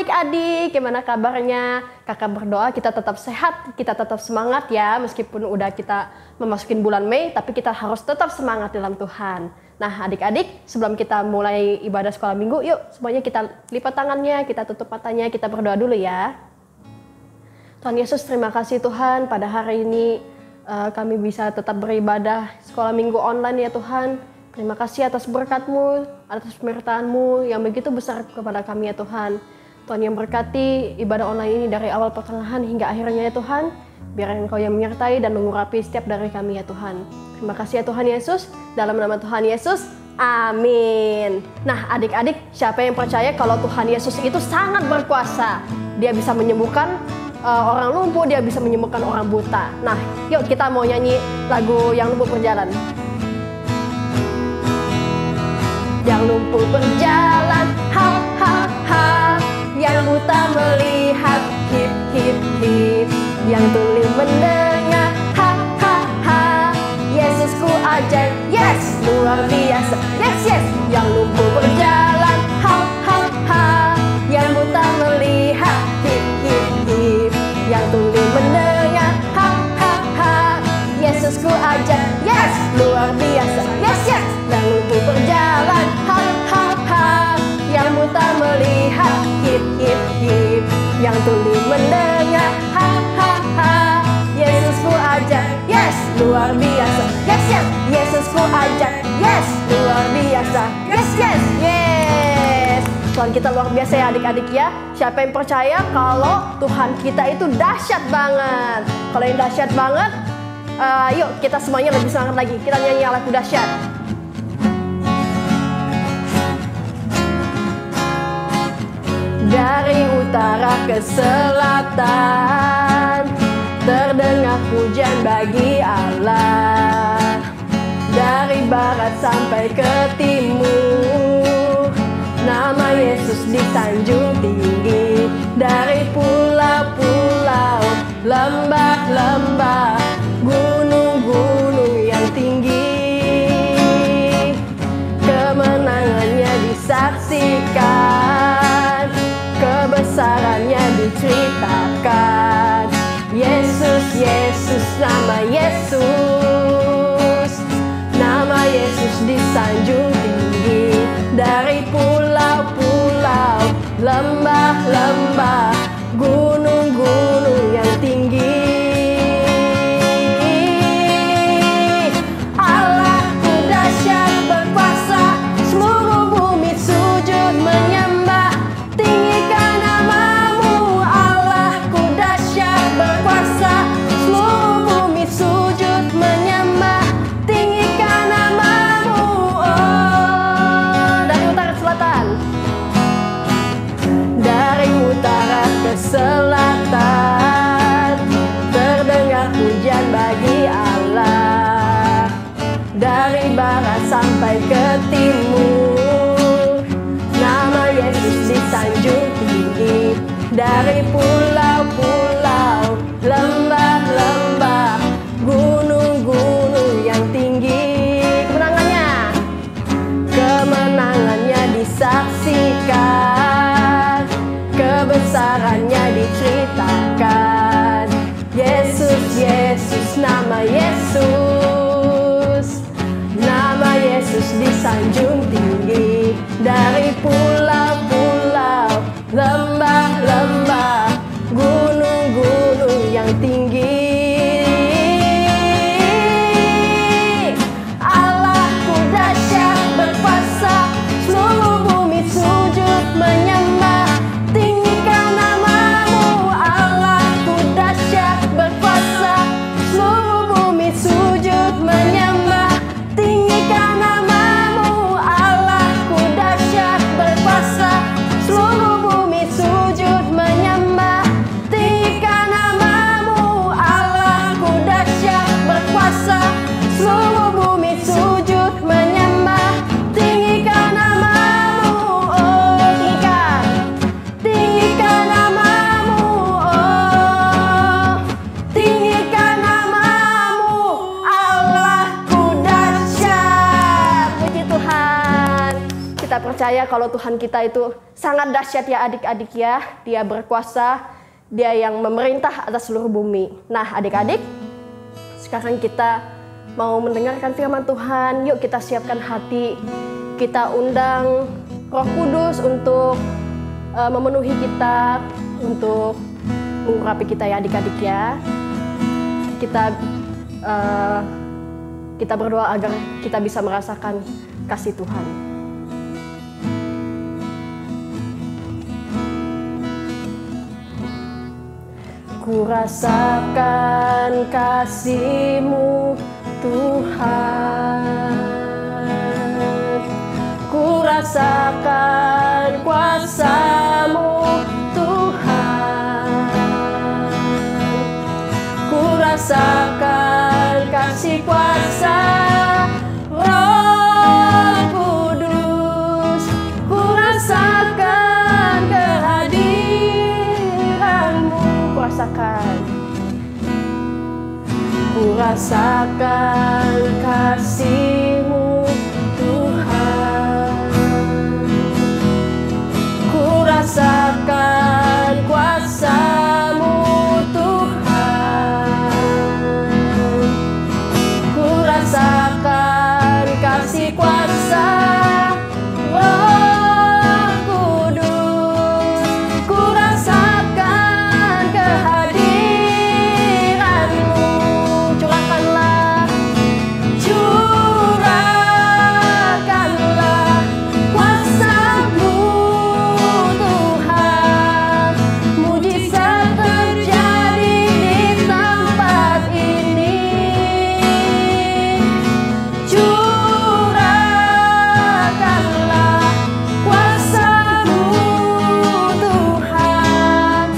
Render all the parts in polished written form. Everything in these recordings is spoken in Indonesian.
adik-adik, gimana kabarnya? Kakak berdoa kita tetap sehat, kita tetap semangat ya. Meskipun udah kita memasukin bulan Mei, tapi kita harus tetap semangat dalam Tuhan. Nah adik-adik, sebelum kita mulai ibadah sekolah minggu, yuk semuanya kita lipat tangannya, kita tutup matanya, kita berdoa dulu ya. Tuhan Yesus, terima kasih Tuhan, pada hari ini kami bisa tetap beribadah sekolah minggu online ya Tuhan. Terima kasih atas berkat-Mu, atas penyertaan-Mu yang begitu besar kepada kami ya Tuhan. Tuhan yang berkati ibadah online ini dari awal pertengahan hingga akhirnya ya Tuhan. Biar Engkau yang menyertai dan mengurapi setiap dari kami ya Tuhan. Terima kasih ya Tuhan Yesus. Dalam nama Tuhan Yesus, amin. Nah adik-adik, siapa yang percaya kalau Tuhan Yesus itu sangat berkuasa? Dia bisa menyembuhkan orang lumpuh, dia bisa menyembuhkan orang buta. Nah yuk kita mau nyanyi lagu Yang Lumpuh Berjalan. Yang lumpuh berjalan, ha ha ha. Yang buta melihat, hip hip hip. Yang tuli mendengar, ha ha ha. Yesusku ajaib, yes, luar biasa, yes yes. Yang lumpuh berjalan, ha ha ha. Yang buta melihat, hip hip hip. Yang tuli mendengar, ha ha ha. Yesusku ajaib, yes, luar biasa, yes yes. Yang lumpuh berjalan, ha ha ha. Yang buta melihat, hip hip hip. Yang tuli mendengar, ha ha ha. Yesusku ajaib, yes, luar biasa, yes yes. Yesusku ajaib, yes, luar biasa, yes yes yes. Tuhan kita luar biasa ya adik-adik ya. Siapa yang percaya kalau Tuhan kita itu dahsyat banget? Kalau yang dahsyat banget, yuk kita semuanya lebih semangat lagi. Kita nyanyi lagu dahsyat. Dari utara ke selatan terdengar pujian bagi Allah. Dari barat sampai ke timur nama Yesus disanjung tinggi. Dari pulau-pulau, lembah-lembah, gunung-gunung yang tinggi, kemenangannya disaksikan, kebesarannya diceritakan. Yesus, Yesus, nama Yesus. Nama Yesus disanjung tinggi. Dari pulau-pulau, lembah-lembah, gunung-gunung yang tinggi. Allahku dahsyat berkuasa, seluruh bumi sujud menyembah. Tinggikan namamu, Allahku dahsyat berkuasa, seluruh bumi sujud menyembah. Tinggikan namamu, oh. Dari utara ke selatan, dari utara ke selatan terdengar pujian bagi Allah. Dari barat sampai ke timur nama Yesus disanjung tinggi. Dari pulau-pulau, lembah-lembah, gunung-gunung yang tinggi, kemenangannya disaksikan, kebesarannya diceritakan. Yesus, Yesus, nama Yesus. Nama Yesus disanjung tinggi. Dari pulau-pulau, lembah-lembah, percaya kalau Tuhan kita itu sangat dahsyat ya adik-adik ya. Dia berkuasa, dia yang memerintah atas seluruh bumi. Nah adik-adik, sekarang kita mau mendengarkan firman Tuhan. Yuk kita siapkan hati, kita undang Roh Kudus untuk memenuhi kita, untuk mengurapi kita ya adik-adik ya. Kita berdoa agar kita bisa merasakan kasih Tuhan. Ku rasakan kasih-Mu Tuhan, ku rasakan kuasa-Mu Tuhan, ku rasakan kasih kuasa Roh Kudus, ku rasakan kehadiran-Mu, ku rasakan kasih-Mu Tuhan, ku rasakan kuasa-Mu Tuhan, ku rasakan kasih kuasa Roh Kudus, ku rasakan kehadiran-Mu. Curahkanlah kuasa-Mu Tuhan, mujizat terjadi di tempat ini. Curahkanlah kuasa-Mu Tuhan,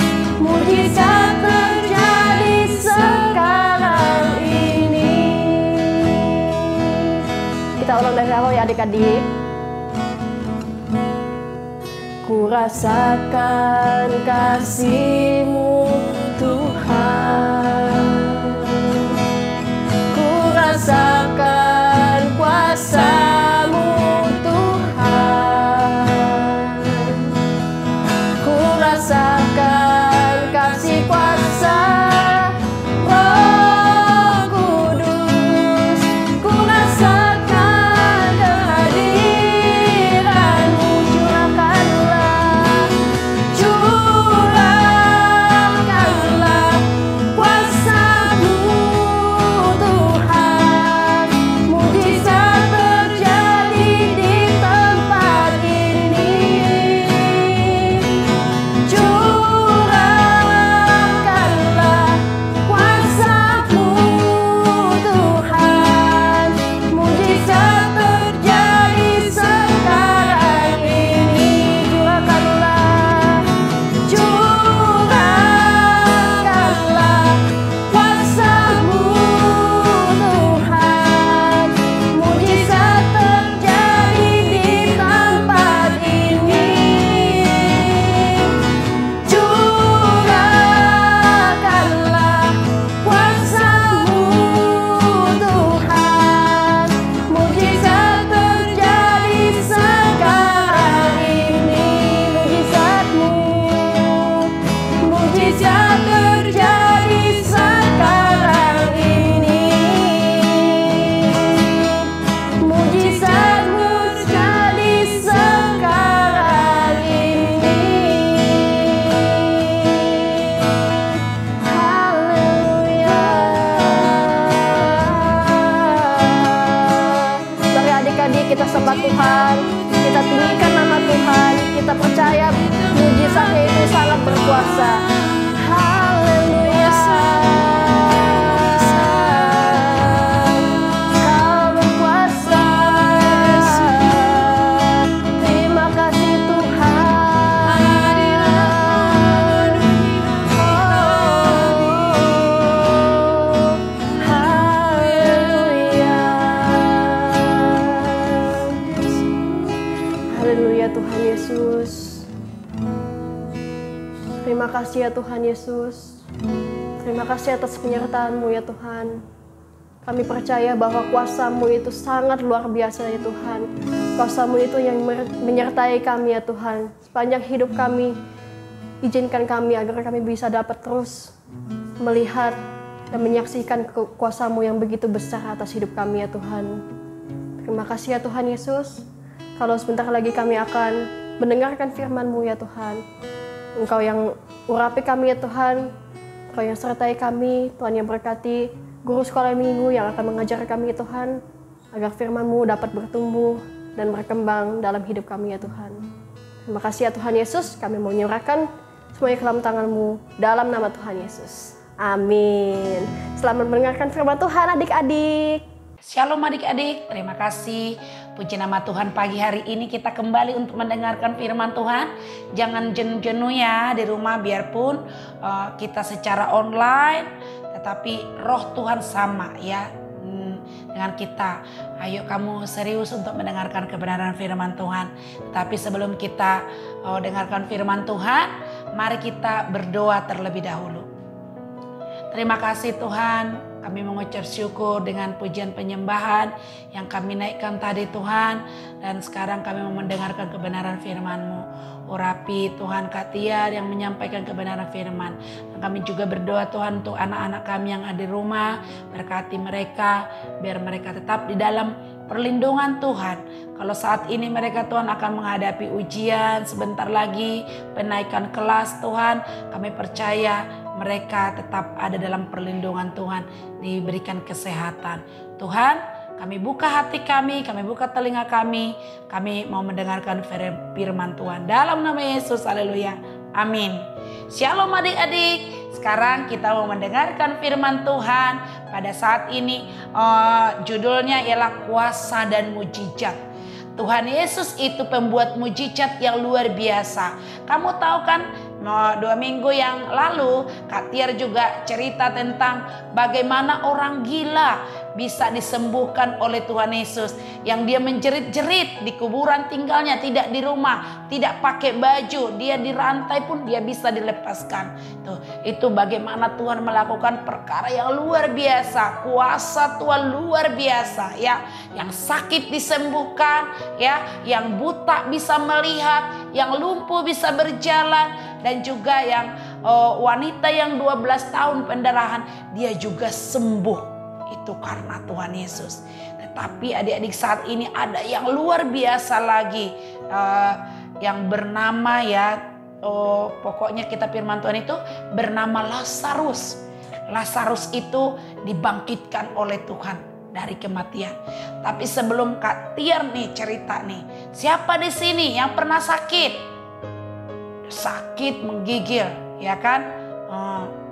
mujizat terjadi sekarang ini. Kita ulang dari awal ya adik-adik. Ku rasakan kasih-Mu Tuhan, ku rasakan kuasa-Mu Tuhan, ku rasakan kasih kuasa Roh Kudus, ku rasakan kehadiran-Mu. Curahkanlah kuasa-Mu Tuhan, mujizat terjadi di tempat ini. Curahkanlah kuasa-Mu Tuhan, mujizat terjadi sekarang ini. Curahkanlah kuasa-Mu Tuhan, mujizat terjadi di tempat ini. Curahkanlah kuasa-Mu Tuhan, mujizat terjadi sekarang ini. Mujizat terjadi sekarang ini. Mujizat-Mu terjadi sekarang ini. Haleluya. Mari adik-adik kita sembah Tuhan, kita tinggikan nama Tuhan, kita percaya mujizatnya itu sangat berkuasa. Haleluya. Kau berkuasa. Terima kasih Tuhan. Haleluya. Haleluya Tuhan Yesus. Terima kasih ya Tuhan Yesus. Terima kasih atas penyertaan-Mu ya Tuhan. Kami percaya bahwa kuasa-Mu itu sangat luar biasa ya Tuhan. Kuasa-Mu itu yang menyertai kami ya Tuhan. Sepanjang hidup kami, izinkan kami agar kami bisa dapat terus melihat dan menyaksikan kuasa-Mu yang begitu besar atas hidup kami ya Tuhan. Terima kasih ya Tuhan Yesus. Kalau sebentar lagi kami akan mendengarkan firman-Mu ya Tuhan. Engkau yang urapi kami ya Tuhan. Engkau yang sertai kami, Tuhan yang berkati guru sekolah minggu yang akan mengajar kami ya Tuhan, agar firman-Mu dapat bertumbuh dan berkembang dalam hidup kami ya Tuhan. Terima kasih ya Tuhan Yesus, kami mau menyerahkan semuanya ke dalam tangan-Mu, dalam nama Tuhan Yesus. Amin. Selamat mendengarkan firman Tuhan adik-adik. Shalom adik-adik, terima kasih. Puji nama Tuhan, pagi hari ini kita kembali untuk mendengarkan firman Tuhan. Jangan jenuh-jenuh ya di rumah, biarpun kita secara online, tetapi roh Tuhan sama ya dengan kita. Ayo kamu serius untuk mendengarkan kebenaran firman Tuhan. Tapi sebelum kita dengarkan firman Tuhan, mari kita berdoa terlebih dahulu. Terima kasih Tuhan, kami mengucap syukur dengan pujian penyembahan yang kami naikkan tadi Tuhan. Dan sekarang kami mau mendengarkan kebenaran firman-Mu. Urapi Tuhan Kak Tiar yang menyampaikan kebenaran firman. Dan kami juga berdoa Tuhan untuk anak-anak kami yang ada di rumah. Berkati mereka, biar mereka tetap di dalam perlindungan Tuhan. Kalau saat ini mereka Tuhan akan menghadapi ujian, sebentar lagi penaikan kelas Tuhan, kami percaya mereka tetap ada dalam perlindungan Tuhan, diberikan kesehatan. Tuhan, kami buka hati kami buka telinga kami mau mendengarkan firman Tuhan. Dalam nama Yesus, haleluya, amin. Shalom adik-adik, sekarang kita mau mendengarkan firman Tuhan. Pada saat ini judulnya ialah kuasa dan mujizat. Tuhan Yesus itu pembuat mujizat yang luar biasa. Kamu tahu kan, 2 minggu yang lalu Kak Tiar juga cerita tentang bagaimana orang gila bisa disembuhkan oleh Tuhan Yesus. Yang dia menjerit-jerit di kuburan tinggalnya, tidak di rumah, tidak pakai baju, dia di rantai pun dia bisa dilepaskan. Itu bagaimana Tuhan melakukan perkara yang luar biasa. Kuasa Tuhan luar biasa ya. Yang sakit disembuhkan ya, yang buta bisa melihat, yang lumpuh bisa berjalan, dan juga yang wanita yang 12 tahun pendarahan, dia juga sembuh. Itu karena Tuhan Yesus. Tetapi adik-adik, saat ini ada yang luar biasa lagi, yang bernama pokoknya kita firman Tuhan itu bernama Lazarus. Lazarus itu dibangkitkan oleh Tuhan dari kematian. Tapi sebelum Kak Tiar nih cerita nih, siapa di sini yang pernah sakit menggigil, ya kan?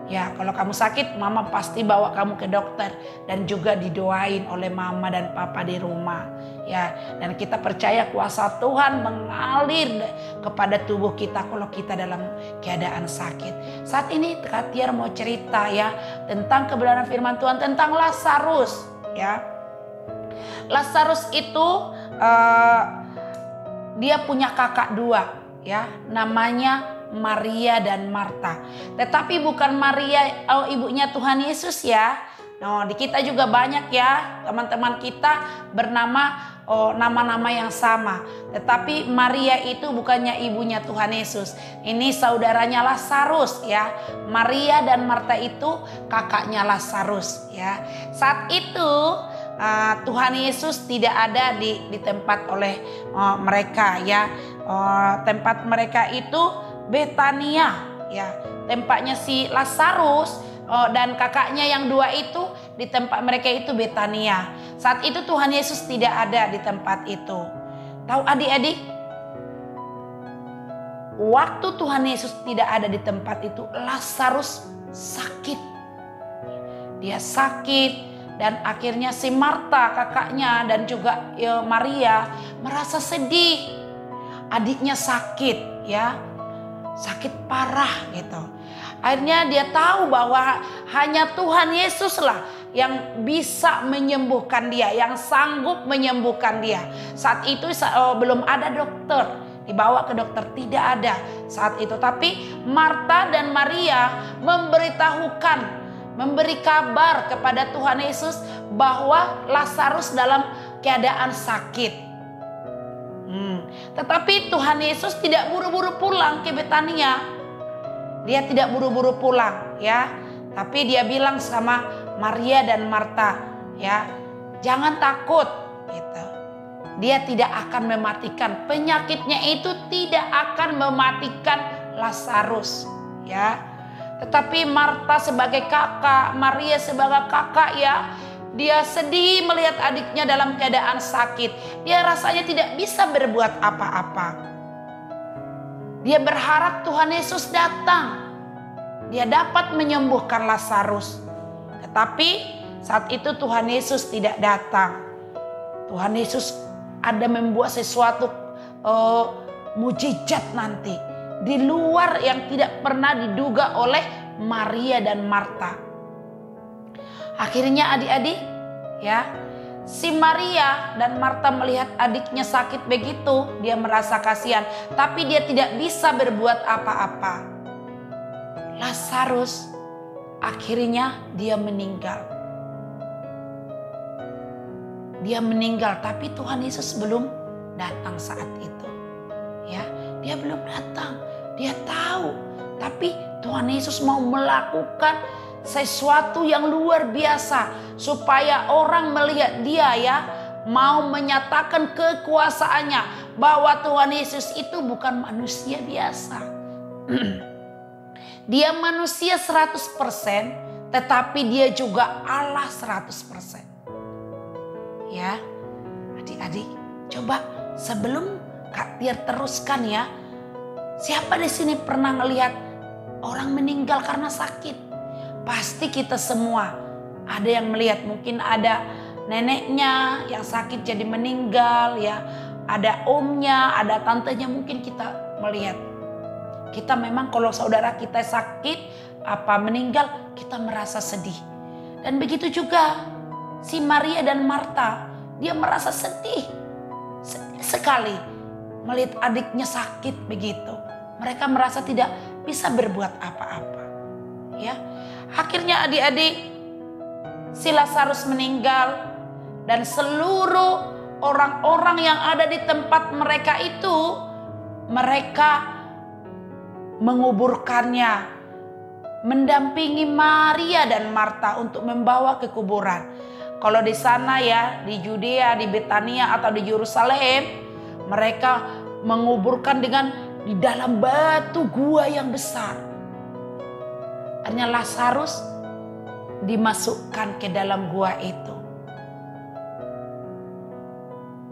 Ya, kalau kamu sakit, mama pasti bawa kamu ke dokter dan juga didoain oleh mama dan papa di rumah. Ya, dan kita percaya kuasa Tuhan mengalir kepada tubuh kita kalau kita dalam keadaan sakit. Saat ini Kak Tiar mau cerita ya tentang kebenaran firman Tuhan tentang Lazarus. Ya, Lazarus itu dia punya kakak 2 ya, namanya Maria dan Marta. Tetapi bukan Maria ibunya Tuhan Yesus ya. Di kita juga banyak ya teman-teman kita bernama nama-nama yang sama. Tetapi Maria itu bukannya ibunya Tuhan Yesus. Ini saudaranya Lazarus ya. Maria dan Marta itu kakaknya Lazarus ya. Saat itu Tuhan Yesus tidak ada di tempat oleh mereka ya. Tempat mereka itu Betania ya, tempatnya si Lazarus dan kakaknya yang 2 itu di tempat mereka itu Betania. Saat itu Tuhan Yesus tidak ada di tempat itu. Tahu adik-adik, waktu Tuhan Yesus tidak ada di tempat itu, Lazarus sakit. Dia sakit dan akhirnya si Marta kakaknya dan juga Maria merasa sedih. Adiknya sakit ya. Sakit parah gitu. Akhirnya dia tahu bahwa hanya Tuhan Yesuslah yang bisa menyembuhkan dia, yang sanggup menyembuhkan dia. Saat itu belum ada dokter, dibawa ke dokter tidak ada saat itu. Tapi Marta dan Maria memberi kabar kepada Tuhan Yesus bahwa Lazarus dalam keadaan sakit. Tetapi Tuhan Yesus tidak buru-buru pulang ke Betania. Dia tidak buru-buru pulang, ya. Tapi dia bilang sama Maria dan Marta, ya, jangan takut, gitu. Dia tidak akan mematikan penyakitnya, itu tidak akan mematikan Lazarus, ya. Tetapi Marta sebagai kakak, Maria sebagai kakak, ya, dia sedih melihat adiknya dalam keadaan sakit. Dia rasanya tidak bisa berbuat apa-apa. Dia berharap Tuhan Yesus datang. Dia dapat menyembuhkan Lazarus. Tetapi saat itu Tuhan Yesus tidak datang. Tuhan Yesus ada membuat sesuatu mujizat nanti di luar yang tidak pernah diduga oleh Maria dan Marta. Akhirnya adik-adik, ya, si Maria dan Marta melihat adiknya sakit begitu, dia merasa kasihan, tapi dia tidak bisa berbuat apa-apa. Lazarus akhirnya dia meninggal. Dia meninggal, tapi Tuhan Yesus belum datang saat itu. Ya, dia belum datang. Dia tahu, tapi Tuhan Yesus mau melakukan sesuatu yang luar biasa supaya orang melihat dia, ya, mau menyatakan kekuasaannya bahwa Tuhan Yesus itu bukan manusia biasa. Dia manusia 100%, tetapi dia juga Allah 100%. Ya, adik-adik, coba sebelum Kak Tiar teruskan, ya, siapa di sini pernah melihat orang meninggal karena sakit? Pasti kita semua ada yang melihat, mungkin ada neneknya yang sakit jadi meninggal, ya, ada omnya, ada tantenya, mungkin kita melihat. Kita memang kalau saudara kita sakit apa meninggal, kita merasa sedih. Dan begitu juga si Maria dan Marta, dia merasa sedih sekali melihat adiknya sakit begitu. Mereka merasa tidak bisa berbuat apa-apa, ya. Akhirnya adik-adik, si Lazarus meninggal dan seluruh orang-orang yang ada di tempat mereka itu, mereka menguburkannya, mendampingi Maria dan Marta untuk membawa ke kuburan. Kalau di sana, ya, di Yudea, di Betania atau di Yerusalem, mereka menguburkan dengan di dalam batu gua yang besar. Hanya Lazarus dimasukkan ke dalam gua itu.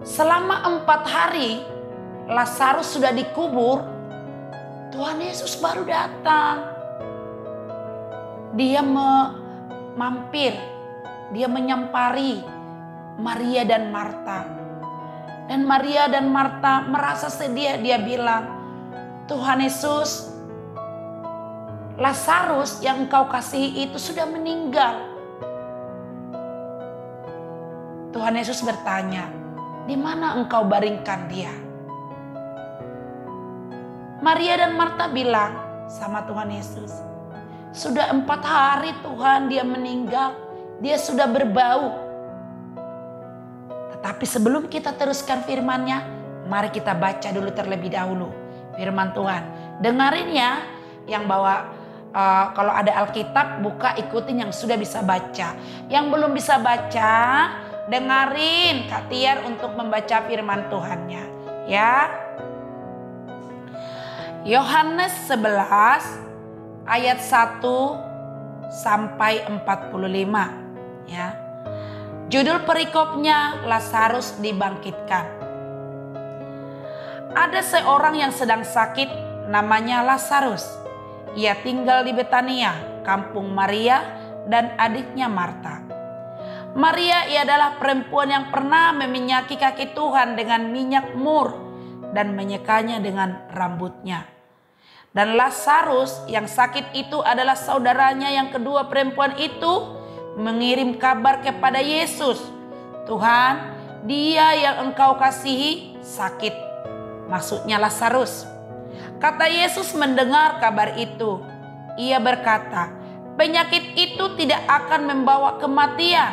Selama 4 hari Lazarus sudah dikubur, Tuhan Yesus baru datang. Dia mampir, dia menyampari Maria dan Marta. Dan Maria dan Marta merasa sedih, dia bilang, Tuhan Yesus, Lazarus yang engkau kasihi itu sudah meninggal. Tuhan Yesus bertanya, di mana engkau baringkan dia? Maria dan Marta bilang sama Tuhan Yesus, sudah 4 hari Tuhan dia meninggal, dia sudah berbau. Tetapi sebelum kita teruskan firman-Nya, mari kita baca dulu terlebih dahulu firman Tuhan. Dengarin, ya, yang bawa kalau ada Alkitab, buka, ikutin yang sudah bisa baca. Yang belum bisa baca, dengarin Kak Tiar untuk membaca firman Tuhannya, ya. Yohanes 11 ayat 1 sampai 45, ya. Judul perikopnya Lazarus dibangkitkan. Ada seorang yang sedang sakit, namanya Lazarus. Ia tinggal di Betania, kampung Maria dan adiknya Marta. Maria adalah perempuan yang pernah meminyaki kaki Tuhan dengan minyak mur dan menyekanya dengan rambutnya. Dan Lazarus yang sakit itu adalah saudaranya yang kedua perempuan itu mengirim kabar kepada Yesus. Tuhan, dia yang engkau kasihi sakit. Maksudnya Lazarus. Kata Yesus mendengar kabar itu. Ia berkata, penyakit itu tidak akan membawa kematian,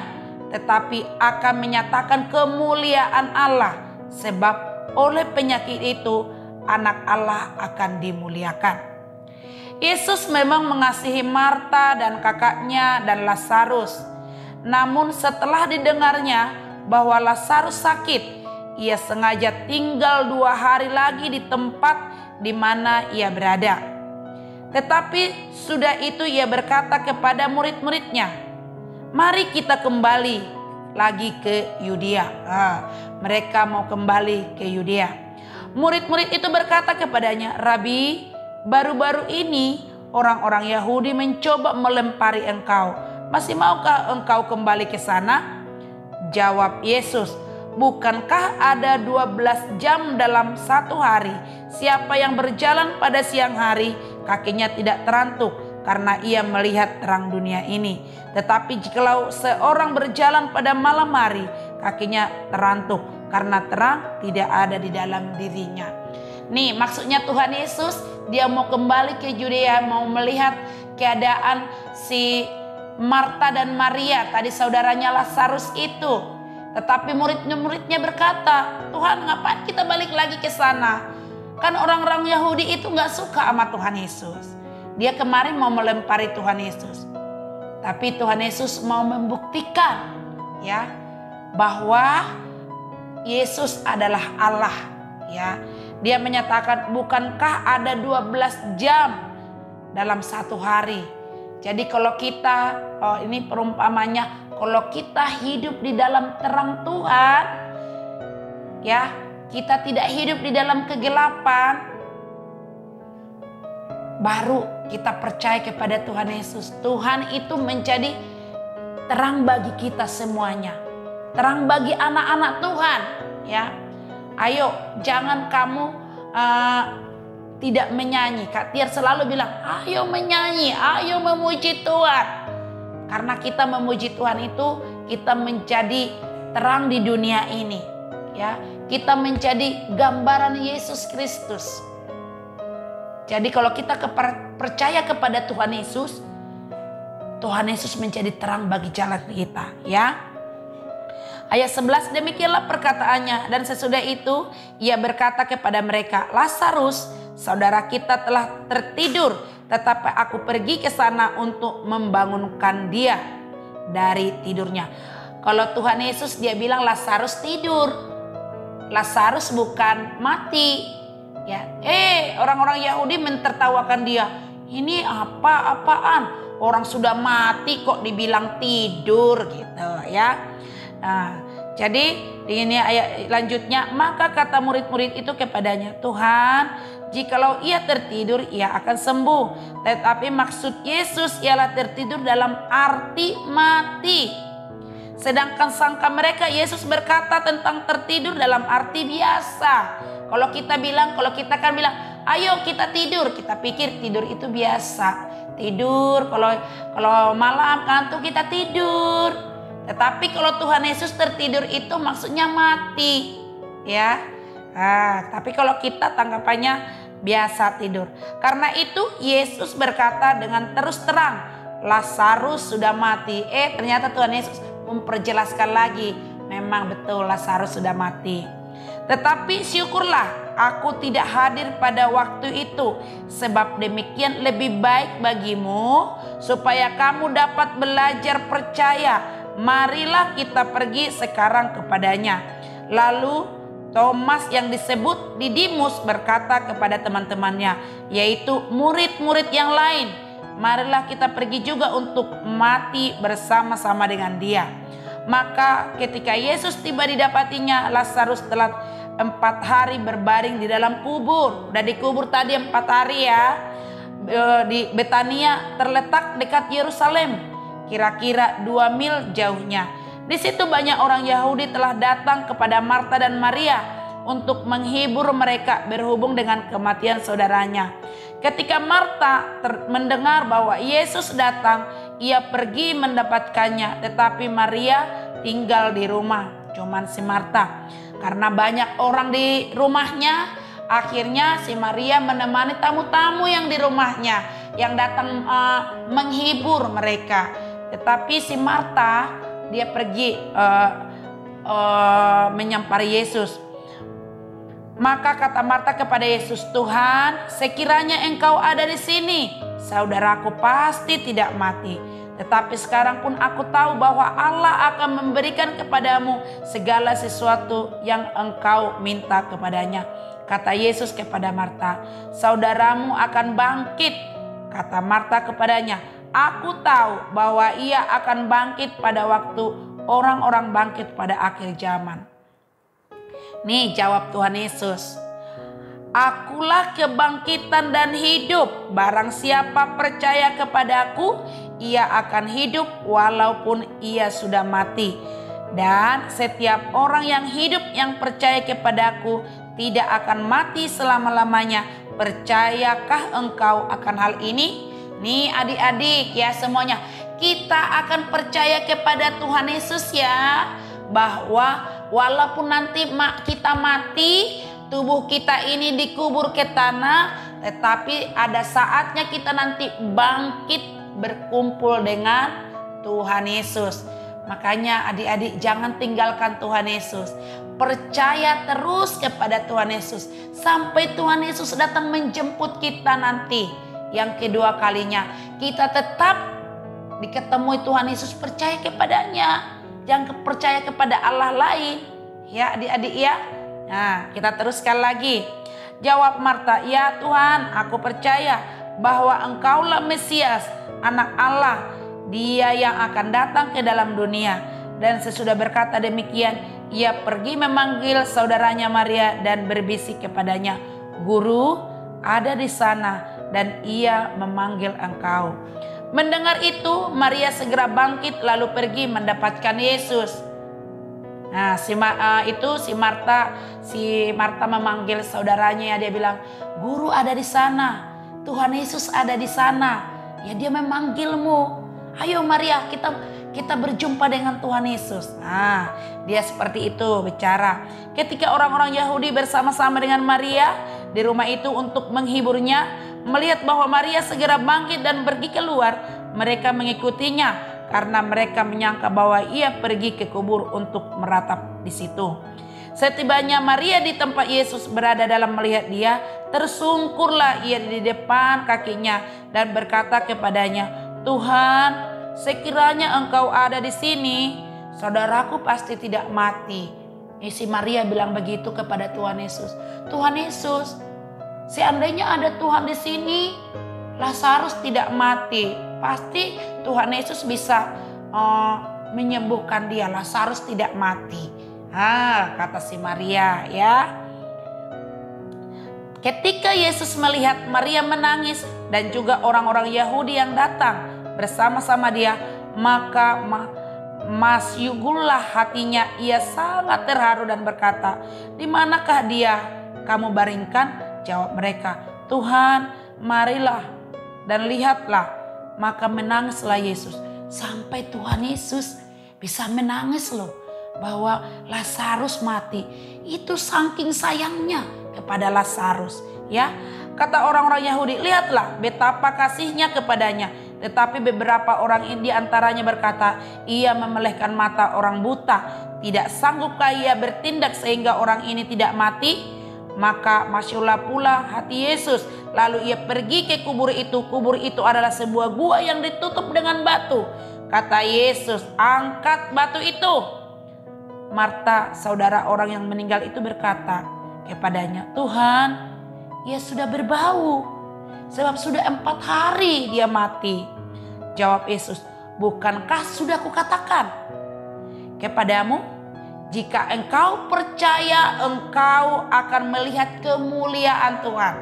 tetapi akan menyatakan kemuliaan Allah, sebab oleh penyakit itu anak Allah akan dimuliakan. Yesus memang mengasihi Marta dan kakaknya dan Lazarus. Namun setelah didengarnya bahwa Lazarus sakit, ia sengaja tinggal 2 hari lagi di tempat di mana ia berada. Tetapi sudah itu ia berkata kepada murid-muridnya, "Mari kita kembali lagi ke Yudea." Mereka mau kembali ke Yudea. Murid-murid itu berkata kepadanya, "Rabi, baru-baru ini orang-orang Yahudi mencoba melempari engkau. Masih maukah engkau kembali ke sana?" Jawab Yesus, "Bukankah ada 12 jam dalam satu hari? Siapa yang berjalan pada siang hari, kakinya tidak terantuk karena ia melihat terang dunia ini. Tetapi jikalau seorang berjalan pada malam hari, kakinya terantuk karena terang tidak ada di dalam dirinya." Nih maksudnya Tuhan Yesus, dia mau kembali ke Yudea, mau melihat keadaan si Marta dan Maria, tadi saudaranya Lazarus itu. Tetapi murid-muridnya berkata, "Tuhan, ngapain kita balik lagi ke sana? Kan orang-orang Yahudi itu gak suka sama Tuhan Yesus. Dia kemarin mau melempari Tuhan Yesus." Tapi Tuhan Yesus mau membuktikan ya bahwa Yesus adalah Allah ya. Dia menyatakan, bukankah ada 12 jam dalam satu hari. Jadi kalau kita, ini perumpamannya, kalau kita hidup di dalam terang Tuhan, ya, kita tidak hidup di dalam kegelapan, baru kita percaya kepada Tuhan Yesus. Tuhan itu menjadi terang bagi kita semuanya, terang bagi anak-anak Tuhan, ya. Ayo, jangan kamu tidak menyanyi. Kak Tiar selalu bilang, ayo menyanyi, ayo memuji Tuhan. Karena kita memuji Tuhan itu, kita menjadi terang di dunia ini. Ya, kita menjadi gambaran Yesus Kristus. Jadi kalau kita percaya kepada Tuhan Yesus menjadi terang bagi jalan kita, ya. Ayat 11, demikianlah perkataannya, dan sesudah itu ia berkata kepada mereka, "Lazarus, saudara kita telah tertidur, tetapi aku pergi ke sana untuk membangunkan dia dari tidurnya." Kalau Tuhan Yesus dia bilang Lazarus tidur, Lazarus bukan mati. Ya, orang-orang Yahudi mentertawakan dia. Ini apaan? Orang sudah mati kok dibilang tidur gitu ya. Nah, jadi ini ayat lanjutnya, maka kata murid-murid itu kepadanya, "Tuhan, jikalau ia tertidur, ia akan sembuh." Tetapi maksud Yesus ialah tertidur dalam arti mati. Sedangkan sangka mereka Yesus berkata tentang tertidur dalam arti biasa. Kalau kita kan bilang, "Ayo kita tidur." Kita pikir tidur itu biasa. Tidur, kalau malam kantuk kita tidur. Tetapi kalau Tuhan Yesus tertidur itu maksudnya mati, ya. Tapi kalau kita tanggapannya biasa tidur. Karena itu Yesus berkata dengan terus terang, Lazarus sudah mati. Ternyata Tuhan Yesus memperjelaskan lagi, memang betul Lazarus sudah mati. Tetapi syukurlah aku tidak hadir pada waktu itu, sebab demikian lebih baik bagimu, supaya kamu dapat belajar percaya. Marilah kita pergi sekarang kepadanya. Lalu Thomas yang disebut Didimus berkata kepada teman-temannya, yaitu murid-murid yang lain, "Marilah kita pergi juga untuk mati bersama-sama dengan dia." Maka ketika Yesus tiba didapatinya, Lazarus telah 4 hari berbaring di dalam kubur. Udah dikubur tadi 4 hari ya. Di Betania terletak dekat Yerusalem, kira-kira 2 mil jauhnya. Di situ banyak orang Yahudi telah datang kepada Marta dan Maria untuk menghibur mereka berhubung dengan kematian saudaranya. Ketika Marta mendengar bahwa Yesus datang, ia pergi mendapatkannya, tetapi Maria tinggal di rumah. Cuman si Marta, karena banyak orang di rumahnya, akhirnya si Maria menemani tamu-tamu yang di rumahnya yang datang menghibur mereka. Tetapi si Marta dia pergi menyampari Yesus. Maka kata Marta kepada Yesus, "Tuhan, sekiranya Engkau ada di sini, saudaraku pasti tidak mati. Tetapi sekarang pun aku tahu bahwa Allah akan memberikan kepadamu segala sesuatu yang Engkau minta kepadanya." Kata Yesus kepada Marta, "Saudaramu akan bangkit." Kata Marta kepadanya, "Aku tahu bahwa ia akan bangkit pada waktu orang-orang bangkit pada akhir zaman." Nih jawab Tuhan Yesus, "Akulah kebangkitan dan hidup. Barang siapa percaya kepadaku, ia akan hidup walaupun ia sudah mati. Dan setiap orang yang hidup yang percaya kepadaku tidak akan mati selama-lamanya. Percayakah engkau akan hal ini?" Nih adik-adik ya semuanya, kita akan percaya kepada Tuhan Yesus ya, bahwa walaupun nanti kita mati, tubuh kita ini dikubur ke tanah, tetapi ada saatnya kita nanti bangkit berkumpul dengan Tuhan Yesus. Makanya adik-adik jangan tinggalkan Tuhan Yesus. Percaya terus kepada Tuhan Yesus sampai Tuhan Yesus datang menjemput kita nanti. Yang kedua kalinya kita tetap diketemui Tuhan Yesus, percaya kepadanya. Jangan percaya kepada Allah lain. Ya adik-adik ya. Nah kita teruskan lagi. Jawab Marta, "Ya Tuhan, aku percaya bahwa Engkaulah Mesias, Anak Allah, Dia yang akan datang ke dalam dunia." Dan sesudah berkata demikian, ia pergi memanggil saudaranya Maria dan berbisik kepadanya, "Guru ada di sana dan ia memanggil engkau." Mendengar itu, Maria segera bangkit lalu pergi mendapatkan Yesus. Nah, si Marta memanggil saudaranya, dia bilang, "Guru ada di sana, Tuhan Yesus ada di sana. Ya dia memanggilmu. Ayo Maria, kita berjumpa dengan Tuhan Yesus." Nah, dia seperti itu bicara. Ketika orang-orang Yahudi bersama-sama dengan Maria di rumah itu untuk menghiburnya, melihat bahwa Maria segera bangkit dan pergi keluar, mereka mengikutinya karena mereka menyangka bahwa ia pergi ke kubur untuk meratap di situ. Setibanya Maria di tempat Yesus berada dalam melihat dia, tersungkurlah ia di depan kakinya dan berkata kepadanya, "Tuhan, sekiranya engkau ada di sini, saudaraku pasti tidak mati." Si Maria bilang begitu kepada Tuhan Yesus. "Tuhan Yesus, seandainya ada Tuhan di sini, Lazarus tidak mati. Pasti Tuhan Yesus bisa menyembuhkan dia. Lazarus tidak mati." Kata si Maria ya. Ketika Yesus melihat Maria menangis dan juga orang-orang Yahudi yang datang bersama-sama dia, maka masyugullah hatinya, ia sangat terharu dan berkata, "Di manakah dia kamu baringkan?" Jawab mereka, "Tuhan, marilah dan lihatlah." Maka menangislah Yesus. Sampai Tuhan Yesus bisa menangis loh, bahwa Lazarus mati. Itu saking sayangnya kepada Lazarus ya. Kata orang-orang Yahudi, "Lihatlah betapa kasihnya kepadanya." Tetapi beberapa orang di antaranya berkata, "Ia memelehkan mata orang buta. Tidak sanggupkah ia bertindak sehingga orang ini tidak mati?" Maka masyurlah pula hati Yesus. Lalu ia pergi ke kubur itu. Kubur itu adalah sebuah gua yang ditutup dengan batu. Kata Yesus, "Angkat batu itu." Marta, saudara orang yang meninggal itu, berkata kepadanya, "Tuhan, ia sudah berbau, sebab sudah 4 hari dia mati." Jawab Yesus, "Bukankah sudah kukatakan kepadamu, jika engkau percaya, engkau akan melihat kemuliaan Tuhan."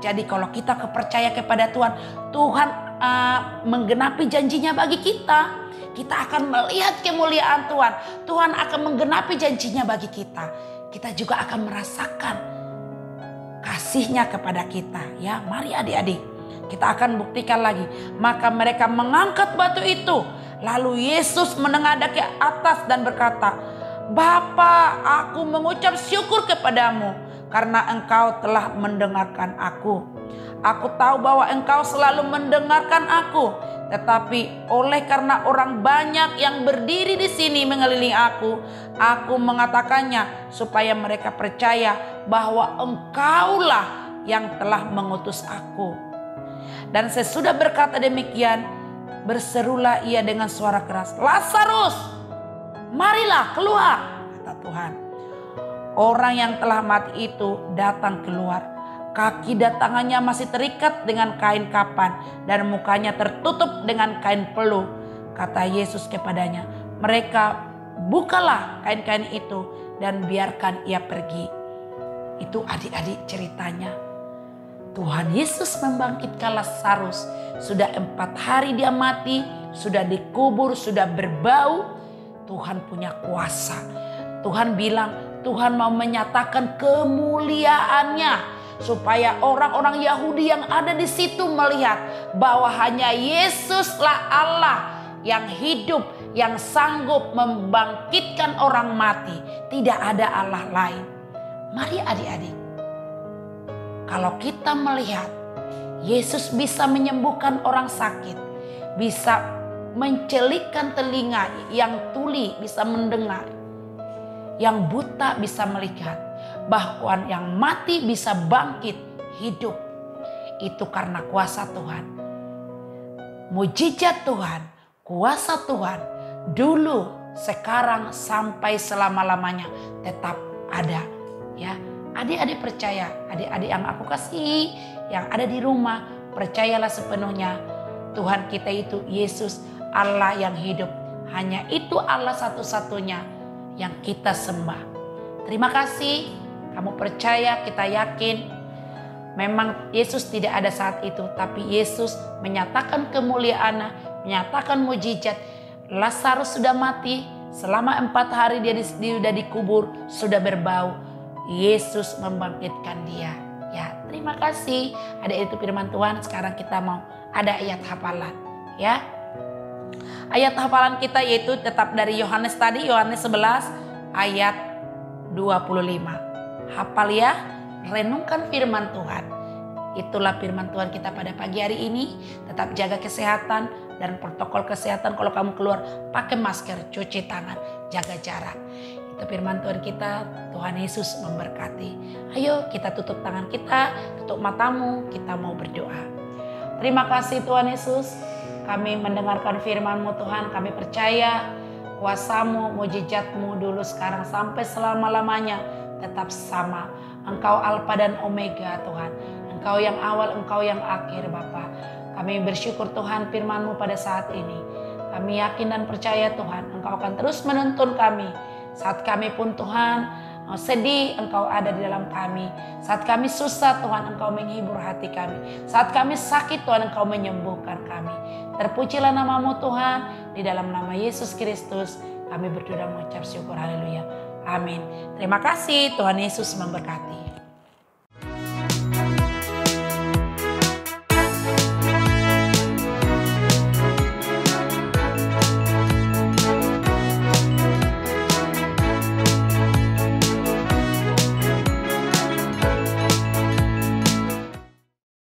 Jadi kalau kita percaya kepada Tuhan, Tuhan menggenapi janjinya bagi kita. Kita akan melihat kemuliaan Tuhan. Tuhan akan menggenapi janjinya bagi kita. Kita juga akan merasakan kasihnya kepada kita. Ya, mari adik-adik, kita akan buktikan lagi. Maka mereka mengangkat batu itu. Lalu Yesus menengadah ke atas dan berkata, "Bapa, aku mengucap syukur kepadamu karena engkau telah mendengarkan aku. Aku tahu bahwa engkau selalu mendengarkan aku. Tetapi oleh karena orang banyak yang berdiri di sini mengelilingi aku mengatakannya supaya mereka percaya bahwa Engkaulah yang telah mengutus aku. Dan sesudah berkata demikian, berserulah ia dengan suara keras, Lazarus, marilah keluar, kata Tuhan. Orang yang telah mati itu datang keluar. Kaki dan tangannya masih terikat dengan kain kapan dan mukanya tertutup dengan kain peluh. Kata Yesus kepadanya, mereka bukalah kain-kain itu dan biarkan ia pergi. Itu adik-adik ceritanya. Tuhan Yesus membangkitkan Lazarus. Sudah 4 hari dia mati, sudah dikubur, sudah berbau. Tuhan punya kuasa. Tuhan bilang, Tuhan mau menyatakan kemuliaannya. Supaya orang-orang Yahudi yang ada di situ melihat bahwa hanya Yesuslah Allah yang hidup, yang sanggup membangkitkan orang mati. Tidak ada Allah lain. Mari adik-adik, kalau kita melihat Yesus bisa menyembuhkan orang sakit, bisa mencelikkan telinga yang tuli bisa mendengar, yang buta bisa melihat, bahkan yang mati bisa bangkit hidup. Itu karena kuasa Tuhan. Mujizat Tuhan, kuasa Tuhan dulu, sekarang, sampai selama-lamanya tetap ada. Ya, adik-adik percaya, adik-adik yang aku kasih, yang ada di rumah, percayalah sepenuhnya Tuhan kita itu Yesus, Allah yang hidup. Hanya itu Allah satu-satunya yang kita sembah. Terima kasih. Kamu percaya, kita yakin memang Yesus tidak ada saat itu, tapi Yesus menyatakan kemuliaan, menyatakan mujizat. Lazarus sudah mati, selama 4 hari dia sudah dikubur, sudah berbau. Yesus membangkitkan dia. Ya, terima kasih. Ada itu firman Tuhan. Sekarang kita mau ada ayat hafalan, ya. Ayat hafalan kita yaitu tetap dari Yohanes tadi, Yohanes 11 ayat 25. Hafal ya, renungkan firman Tuhan. Itulah firman Tuhan kita pada pagi hari ini. Tetap jaga kesehatan dan protokol kesehatan. Kalau kamu keluar, pakai masker, cuci tangan, jaga jarak. Itu firman Tuhan kita. Tuhan Yesus memberkati. Ayo kita tutup tangan kita, tutup matamu, kita mau berdoa. Terima kasih Tuhan Yesus. Kami mendengarkan firman-Mu Tuhan. Kami percaya kuasa-Mu, mujizat-Mu dulu, sekarang, sampai selama-lamanya tetap sama. Engkau Alfa dan Omega Tuhan. Engkau yang awal, Engkau yang akhir Bapa. Kami bersyukur Tuhan firman-Mu pada saat ini. Kami yakin dan percaya Tuhan, Engkau akan terus menuntun kami. Saat kami pun Tuhan sedih, Engkau ada di dalam kami. Saat kami susah Tuhan, Engkau menghibur hati kami. Saat kami sakit Tuhan, Engkau menyembuhkan kami. Terpujilah nama-Mu Tuhan. Di dalam nama Yesus Kristus kami berdoa mengucap syukur. Haleluya. Amin. Terima kasih. Tuhan Yesus memberkati.